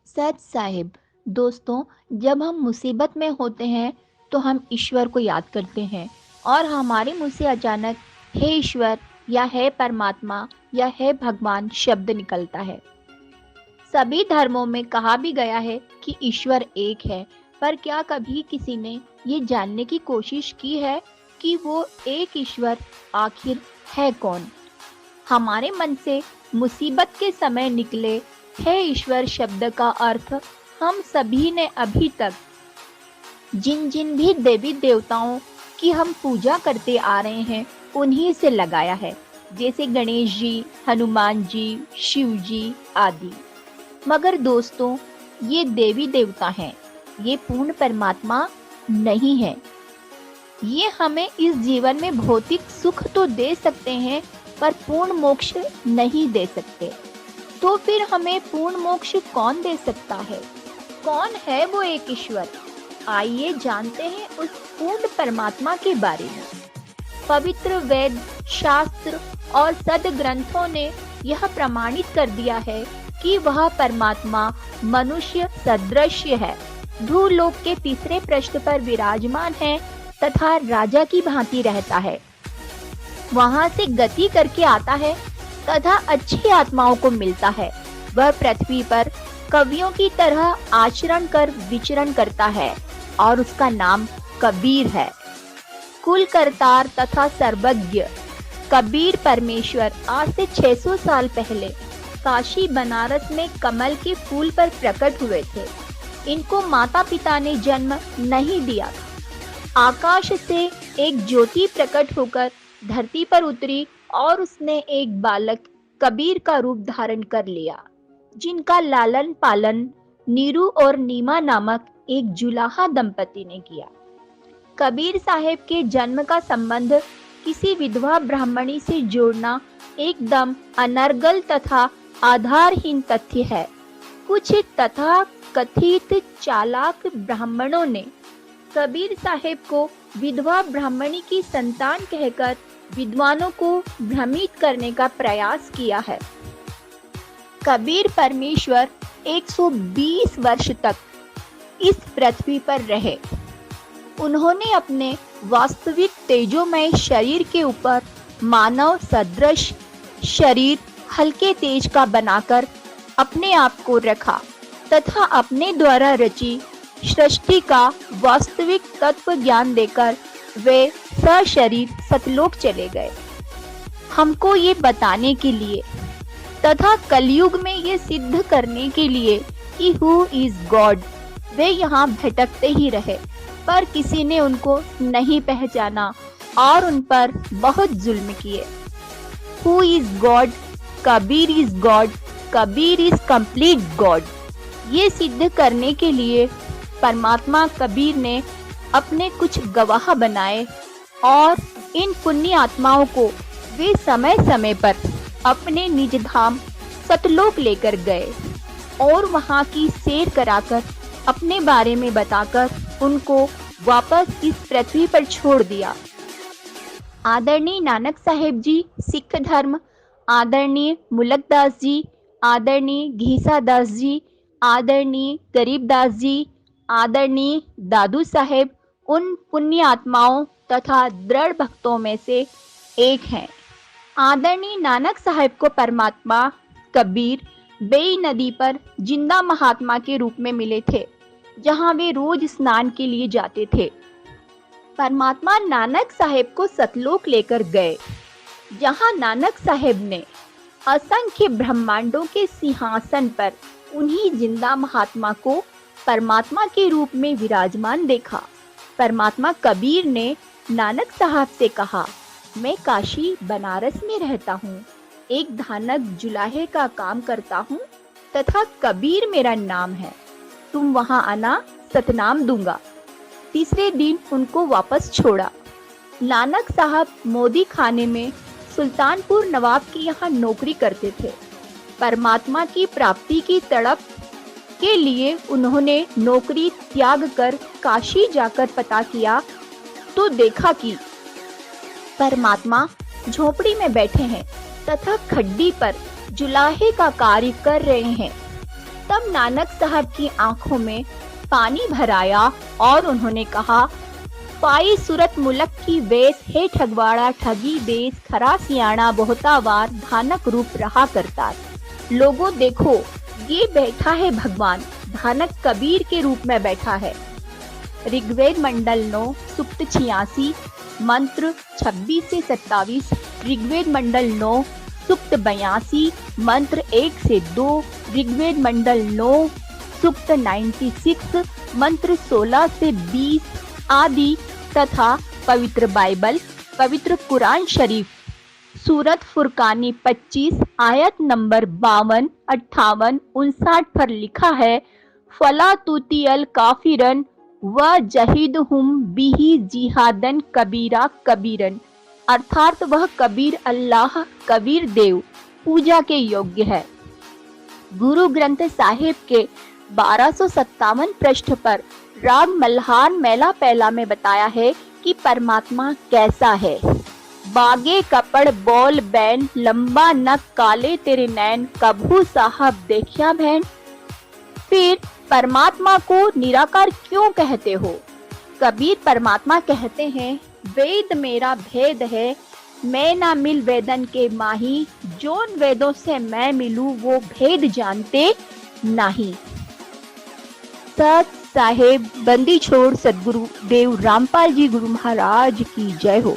सच साहिब। दोस्तों, जब हम मुसीबत में होते हैं तो हम ईश्वर को याद करते हैं और हमारे मुंह से अचानक हे ईश्वर या हे परमात्मा या हे भगवान शब्द निकलता है। सभी धर्मों में कहा भी गया है कि ईश्वर एक है, पर क्या कभी किसी ने ये जानने की कोशिश की है कि वो एक ईश्वर आखिर है कौन? हमारे मन से मुसीबत के समय निकले हे ईश्वर शब्द का अर्थ हम सभी ने अभी तक जिन जिन भी देवी देवताओं की हम पूजा करते आ रहे हैं उन्हीं से लगाया है, जैसे गणेश जी, हनुमान जी, शिव जी आदि। मगर दोस्तों, ये देवी देवता हैं, ये पूर्ण परमात्मा नहीं है। ये हमें इस जीवन में भौतिक सुख तो दे सकते हैं, पर पूर्ण मोक्ष नहीं दे सकते। तो फिर हमें पूर्ण मोक्ष कौन दे सकता है? कौन है वो एक ईश्वर? आइए जानते हैं उस पूर्ण परमात्मा के बारे में। पवित्र वेद, शास्त्र और सद्ग्रंथों ने यह प्रमाणित कर दिया है कि वह परमात्मा मनुष्य सदृश है, भूलोक के तीसरे पृष्ठ पर विराजमान है तथा राजा की भांति रहता है। वहां से गति करके आता है तथा अच्छी आत्माओं को मिलता है। वह पृथ्वी पर कवियों की तरह आचरण कर विचरण करता है और उसका नाम कबीर है। कुल करतार तथा सर्वज्ञ कबीर परमेश्वर आज से 600 साल पहले काशी बनारस में कमल के फूल पर प्रकट हुए थे। इनको माता पिता ने जन्म नहीं दिया था। आकाश से एक ज्योति प्रकट होकर धरती पर उतरी और उसने एक बालक कबीर का रूप धारण कर लिया, जिनका लालन पालन नीरू और नीमा नामक एक जुलाहा दंपति ने किया। कबीर साहब के जन्म का संबंध किसी विधवा ब्राह्मणी से जोड़ना एकदम अनर्गल तथा आधारहीन तथ्य है। कुछ तथा कथित चालाक ब्राह्मणों ने कबीर साहब को विधवा ब्राह्मणी की संतान कहकर विद्वानों को भ्रमित करने का प्रयास किया है। कबीर परमेश्वर 120 वर्ष तक इस पृथ्वी पर रहे। उन्होंने अपने वास्तविक तेजोमय शरीर के ऊपर मानव सदृश शरीर हल्के तेज का बनाकर अपने आप को रखा तथा अपने द्वारा रची सृष्टि का वास्तविक तत्व ज्ञान देकर वे सशरीर सतलोक चले गए। हमको ये बताने के लिए तथा कलयुग में ये सिद्ध करने के लिए कि हु इज गॉड वे यहाँ भटकते ही रहे, पर किसी ने उनको नहीं पहचाना और उन पर बहुत जुल्म किए। Who is God? Kabir is God. Kabir is complete God. ये सिद्ध करने के लिए परमात्मा कबीर ने अपने कुछ गवाह बनाए और इन पुण्य आत्माओं को वे समय समय पर अपने निज धाम सतलोक लेकर गए और वहां की सैर कराकर अपने बारे में बताकर उनको वापस इस पृथ्वी पर छोड़ दिया। आदरणीय नानक साहेब जी सिख धर्म, आदरणीय मुलकदास जी, आदरणीय घीसा दास जी, आदरणीय गरीबदास जी, आदरणीय दादू साहेब उन पुण्य आत्माओं तथा दृढ़ भक्तों में से एक हैं। आदरणीय नानक साहेब को परमात्मा कबीर बेई नदी पर जिंदा महात्मा के रूप में मिले थे, जहां वे रोज स्नान के लिए जाते थे। परमात्मा नानक साहेब को सतलोक लेकर गए, जहां नानक साहेब ने असंख्य ब्रह्मांडों के सिंहासन पर उन्हीं जिंदा महात्मा को परमात्मा के रूप में विराजमान देखा। परमात्मा कबीर ने नानक साहब से कहा, मैं काशी बनारस में रहता हूँ, एक धानक जुलाहे का काम करता हूँ तथा कबीर मेरा नाम है। तुम वहां आना, सतनाम दूंगा। तीसरे दिन उनको वापस छोड़ा। नानक साहब मोदी खाने में सुल्तानपुर नवाब के यहाँ नौकरी करते थे। परमात्मा की प्राप्ति की तड़प के लिए उन्होंने नौकरी त्याग कर काशी जाकर पता किया तो देखा कि परमात्मा झोपड़ी में बैठे हैं तथा खड्डी पर जुलाहे का कार्य कर रहे हैं। तब नानक साहब की आंखों में पानी भर आया और उन्होंने कहा, पाई सूरत मुलक की वेश है ठगवाड़ा ठगी देश खरा सियाणा बहुतावार धानक रूप रहा करता। लोगों देखो, ये बैठा है भगवान, धानक कबीर के रूप में बैठा है। ऋग्वेद मंडल 9 सूक्त 86 मंत्र 26 से 27, ऋग्वेद मंडल 9 सूक्त 82 मंत्र 1 से 2, ऋग्वेद मंडल 9 सूक्त 96 मंत्र 16 से 20 आदि तथा पवित्र बाइबल, पवित्र कुरान शरीफ, सूरत फुरकानी 25 आयत नंबर 52, 58, 59 पर लिखा है, फला तुतियल काफिरन व जहिदहुम बिही जिहादन कबीरा कबीरन, अर्थात वह कबीर अल्लाह कबीर देव पूजा के योग्य है। गुरु ग्रंथ साहिब के 1257 पृष्ठ पर राग मल्हार मेला पहला में बताया है कि परमात्मा कैसा है। बागे कपड़ बोल बैन लंबा नक काले तेरे नैन कभू साहब देखिया बहन। फिर परमात्मा को निराकार क्यों कहते हो? कबीर परमात्मा कहते हैं, वेद मेरा भेद है, मैं ना मिल वेदन के माही, जोन वेदों से मैं मिलूं वो भेद जानते नहीं। सत साहेब बंदी छोड़ सदगुरु देव रामपाल जी गुरु महाराज की जय हो।